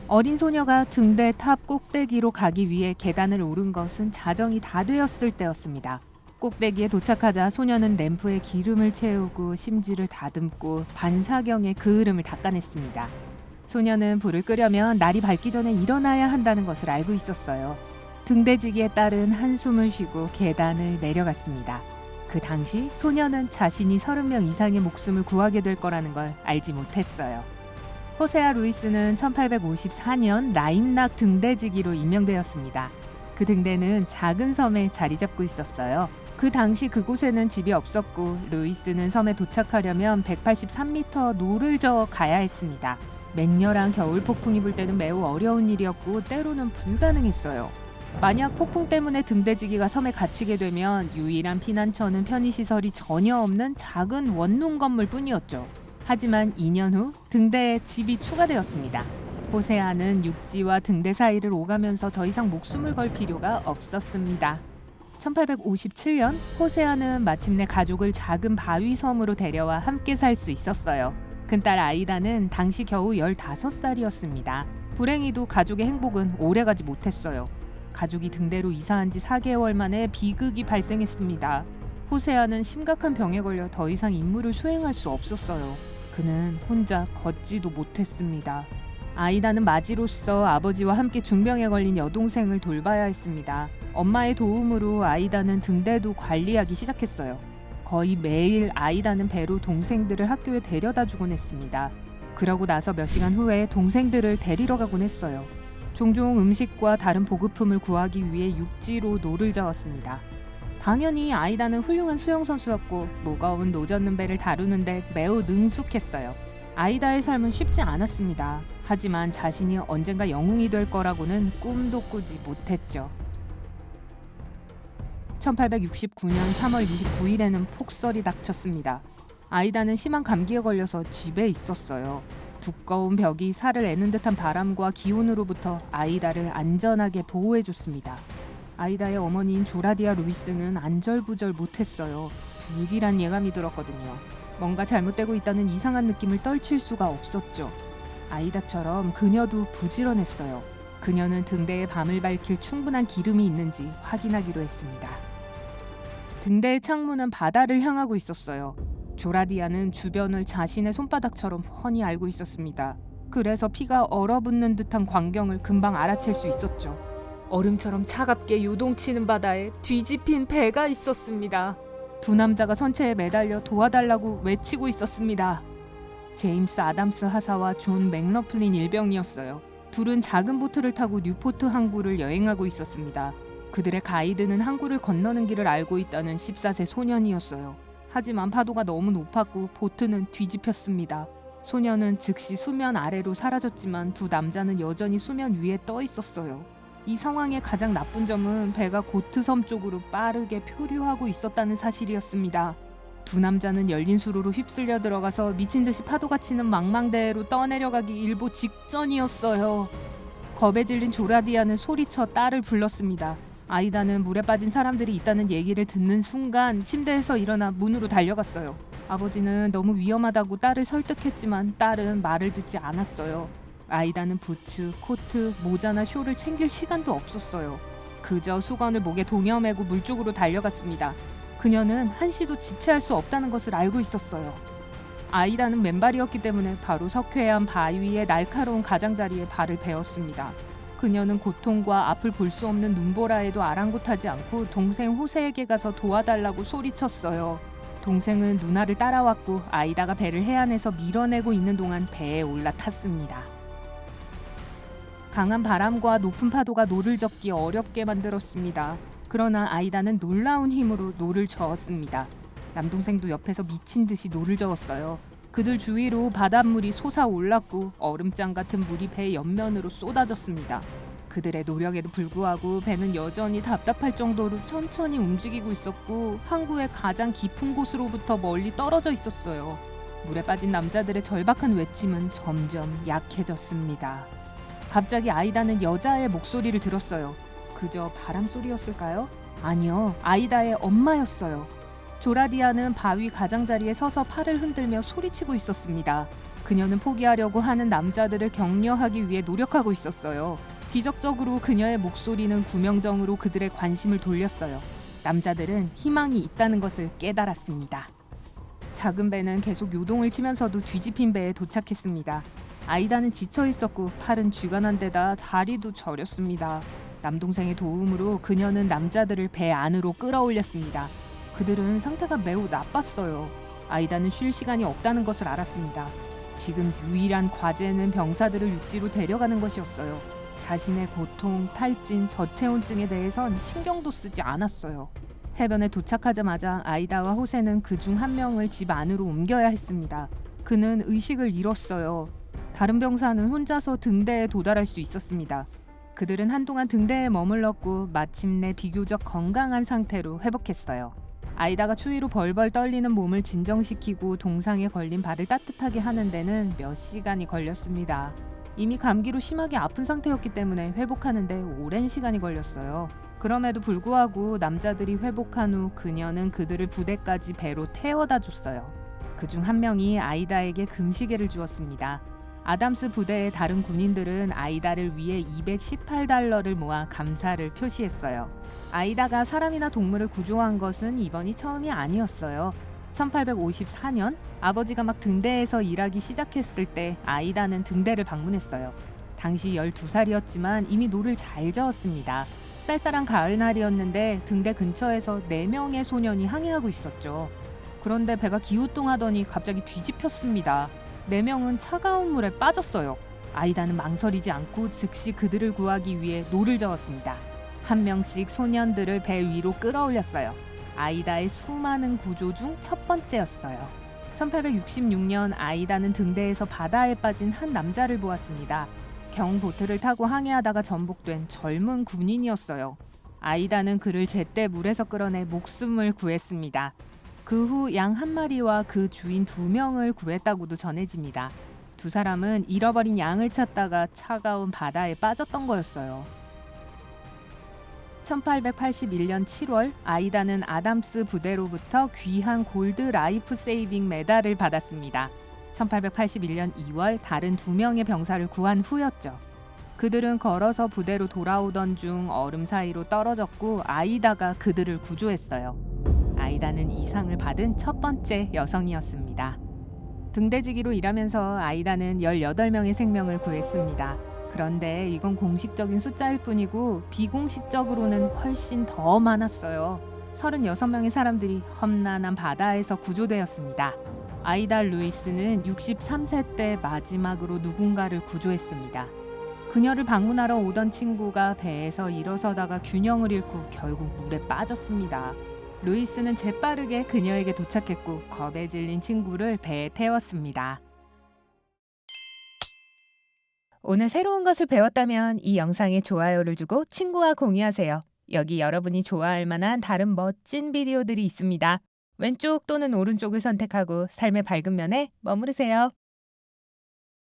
어린 소녀가 등대 탑 꼭대기로 가기 위해 계단을 오른 것은 자정이 다 되었을 때였습니다. 꼭대기에 도착하자 소녀는 램프에 기름을 채우고 심지를 다듬고 반사경에 그을음을 닦아냈습니다. 소녀는 불을 끄려면 날이 밝기 전에 일어나야 한다는 것을 알고 있었어요. 등대지기에 따른 한숨을 쉬고 계단을 내려갔습니다. 그 당시 소녀는 자신이 30명 이상의 목숨을 구하게 될 거라는 걸 알지 못했어요. 호세아 루이스는 1854년 라임락 등대지기로 임명되었습니다. 그 등대는 작은 섬에 자리 잡고 있었어요. 그 당시 그곳에는 집이 없었고 루이스는 섬에 도착하려면 183m 노를 저어 가야 했습니다. 맹렬한 겨울 폭풍이 불 때는 매우 어려운 일이었고 때로는 불가능했어요. 만약 폭풍 때문에 등대지기가 섬에 갇히게 되면 유일한 피난처는 편의시설이 전혀 없는 작은 원룸 건물 뿐이었죠. 하지만 2년 후 등대에 집이 추가되었습니다. 호세아는 육지와 등대 사이를 오가면서 더 이상 목숨을 걸 필요가 없었습니다. 1857년 호세아는 마침내 가족을 작은 바위 섬으로 데려와 함께 살 수 있었어요. 큰딸 아이다는 당시 겨우 15살이었습니다. 불행히도 가족의 행복은 오래가지 못했어요. 가족이 등대로 이사한 지 4개월 만에 비극이 발생했습니다. 호세아는 심각한 병에 걸려 더 이상 임무를 수행할 수 없었어요. 그는 혼자 걷지도 못했습니다. 아이다는 마지로서 아버지와 함께 중병에 걸린 여동생을 돌봐야 했습니다. 엄마의 도움으로 아이다는 등대도 관리하기 시작했어요. 거의 매일 아이다는 배로 동생들을 학교에 데려다 주곤 했습니다. 그러고 나서 몇 시간 후에 동생들을 데리러 가곤 했어요. 종종 음식과 다른 보급품을 구하기 위해 육지로 노를 저었습니다. 당연히 아이다는 훌륭한 수영선수였고 무거운 노젓는 배를 다루는데 매우 능숙했어요. 아이다의 삶은 쉽지 않았습니다. 하지만 자신이 언젠가 영웅이 될 거라고는 꿈도 꾸지 못했죠. 1869년 3월 29일에는 폭설이 닥쳤습니다. 아이다는 심한 감기에 걸려서 집에 있었어요. 두꺼운 벽이 살을 애는 듯한 바람과 기온으로부터 아이다를 안전하게 보호해줬습니다. 아이다의 어머니인 조라디아 루이스는 안절부절 못했어요. 불길한 예감이 들었거든요. 뭔가 잘못되고 있다는 이상한 느낌을 떨칠 수가 없었죠. 아이다처럼 그녀도 부지런했어요. 그녀는 등대에 밤을 밝힐 충분한 기름이 있는지 확인하기로 했습니다. 등대의 창문은 바다를 향하고 있었어요. 조라디아는 주변을 자신의 손바닥처럼 훤히 알고 있었습니다. 그래서 피가 얼어붙는 듯한 광경을 금방 알아챌 수 있었죠. 얼음처럼 차갑게 요동치는 바다에 뒤집힌 배가 있었습니다. 두 남자가 선체에 매달려 도와달라고 외치고 있었습니다. 제임스 아담스 하사와 존 맥러플린 일병이었어요. 둘은 작은 보트를 타고 뉴포트 항구를 여행하고 있었습니다. 그들의 가이드는 항구를 건너는 길을 알고 있다는 14세 소년이었어요. 하지만 파도가 너무 높았고 보트는 뒤집혔습니다. 소년은 즉시 수면 아래로 사라졌지만 두 남자는 여전히 수면 위에 떠 있었어요. 이 상황의 가장 나쁜 점은 배가 고트섬 쪽으로 빠르게 표류하고 있었다는 사실이었습니다. 두 남자는 열린 수로로 휩쓸려 들어가서 미친 듯이 파도가 치는 망망대해로 떠내려가기 일보 직전이었어요. 겁에 질린 조라디아는 소리쳐 딸을 불렀습니다. 아이다는 물에 빠진 사람들이 있다는 얘기를 듣는 순간 침대에서 일어나 문으로 달려갔어요. 아버지는 너무 위험하다고 딸을 설득했지만 딸은 말을 듣지 않았어요. 아이다는 부츠, 코트, 모자나 쇼를 챙길 시간도 없었어요. 그저 수건을 목에 동여매고 물 쪽으로 달려갔습니다. 그녀는 한시도 지체할 수 없다는 것을 알고 있었어요. 아이다는 맨발이었기 때문에 바로 석회암 바위의 날카로운 가장자리에 발을 베었습니다. 그녀는 고통과 앞을 볼 수 없는 눈보라에도 아랑곳하지 않고 동생 호세에게 가서 도와달라고 소리쳤어요. 동생은 누나를 따라왔고 아이다가 배를 해안에서 밀어내고 있는 동안 배에 올라탔습니다. 강한 바람과 높은 파도가 노를 젓기 어렵게 만들었습니다. 그러나 아이다는 놀라운 힘으로 노를 저었습니다. 남동생도 옆에서 미친 듯이 노를 저었어요. 그들 주위로 바닷물이 솟아올랐고 얼음장 같은 물이 배 옆면으로 쏟아졌습니다. 그들의 노력에도 불구하고 배는 여전히 답답할 정도로 천천히 움직이고 있었고 항구의 가장 깊은 곳으로부터 멀리 떨어져 있었어요. 물에 빠진 남자들의 절박한 외침은 점점 약해졌습니다. 갑자기 아이다는 여자의 목소리를 들었어요. 그저 바람 소리였을까요? 아니요, 아이다의 엄마였어요. 조라디아는 바위 가장자리에 서서 팔을 흔들며 소리치고 있었습니다. 그녀는 포기하려고 하는 남자들을 격려하기 위해 노력하고 있었어요. 기적적으로 그녀의 목소리는 구명정으로 그들의 관심을 돌렸어요. 남자들은 희망이 있다는 것을 깨달았습니다. 작은 배는 계속 요동을 치면서도 뒤집힌 배에 도착했습니다. 아이다는 지쳐 있었고 팔은 쥐간한 데다 다리도 저렸습니다. 남동생의 도움으로 그녀는 남자들을 배 안으로 끌어올렸습니다. 그들은 상태가 매우 나빴어요. 아이다는 쉴 시간이 없다는 것을 알았습니다. 지금 유일한 과제는 병사들을 육지로 데려가는 것이었어요. 자신의 고통, 탈진, 저체온증에 대해선 신경도 쓰지 않았어요. 해변에 도착하자마자 아이다와 호세는 그중 한 명을 집 안으로 옮겨야 했습니다. 그는 의식을 잃었어요. 다른 병사는 혼자서 등대에 도달할 수 있었습니다. 그들은 한동안 등대에 머물렀고 마침내 비교적 건강한 상태로 회복했어요. 아이다가 추위로 벌벌 떨리는 몸을 진정시키고 동상에 걸린 발을 따뜻하게 하는 데는 몇 시간이 걸렸습니다. 이미 감기로 심하게 아픈 상태였기 때문에 회복하는 데 오랜 시간이 걸렸어요. 그럼에도 불구하고 남자들이 회복한 후 그녀는 그들을 부대까지 배로 태워다 줬어요. 그중 한 명이 아이다에게 금시계를 주었습니다. 아담스 부대의 다른 군인들은 아이다를 위해 $218를 모아 감사를 표시했어요. 아이다가 사람이나 동물을 구조한 것은 이번이 처음이 아니었어요. 1854년 아버지가 막 등대에서 일하기 시작했을 때 아이다는 등대를 방문했어요. 당시 12살이었지만 이미 노를 잘 저었습니다. 쌀쌀한 가을날이었는데 등대 근처에서 4명의 소년이 항해하고 있었죠. 그런데 배가 기우뚱하더니 갑자기 뒤집혔습니다. 4명은 차가운 물에 빠졌어요. 아이다는 망설이지 않고 즉시 그들을 구하기 위해 노를 저었습니다. 한 명씩 소년들을 배 위로 끌어올렸어요. 아이다의 수많은 구조 중 첫 번째였어요. 1866년 아이다는 등대에서 바다에 빠진 한 남자를 보았습니다. 경보트를 타고 항해하다가 전복된 젊은 군인이었어요. 아이다는 그를 제때 물에서 끌어내 목숨을 구했습니다. 그 후 양 한 마리와 그 주인 2명을 구했다고도 전해집니다. 2사람은 잃어버린 양을 찾다가 차가운 바다에 빠졌던 거였어요. 1881년 7월 아이다는 아담스 부대로부터 귀한 골드 라이프 세이빙 메달을 받았습니다. 1881년 2월 다른 2명의 병사를 구한 후였죠. 그들은 걸어서 부대로 돌아오던 중 얼음 사이로 떨어졌고 아이다가 그들을 구조했어요. 아이다는 이 상을 받은 첫 번째 여성이었습니다. 등대지기로 일하면서 아이다는 18명의 생명을 구했습니다. 그런데 이건 공식적인 숫자일 뿐이고 비공식적으로는 훨씬 더 많았어요. 36명의 사람들이 험난한 바다에서 구조되었습니다. 아이다 루이스는 63세 때 마지막으로 누군가를 구조했습니다. 그녀를 방문하러 오던 친구가 배에서 일어서다가 균형을 잃고 결국 물에 빠졌습니다. 루이스는 재빠르게 그녀에게 도착했고 겁에 질린 친구를 배에 태웠습니다. 오늘 새로운 것을 배웠다면 이 영상에 좋아요를 주고 친구와 공유하세요. 여기 여러분이 좋아할 만한 다른 멋진 비디오들이 있습니다. 왼쪽 또는 오른쪽을 선택하고 삶의 밝은 면에 머무르세요.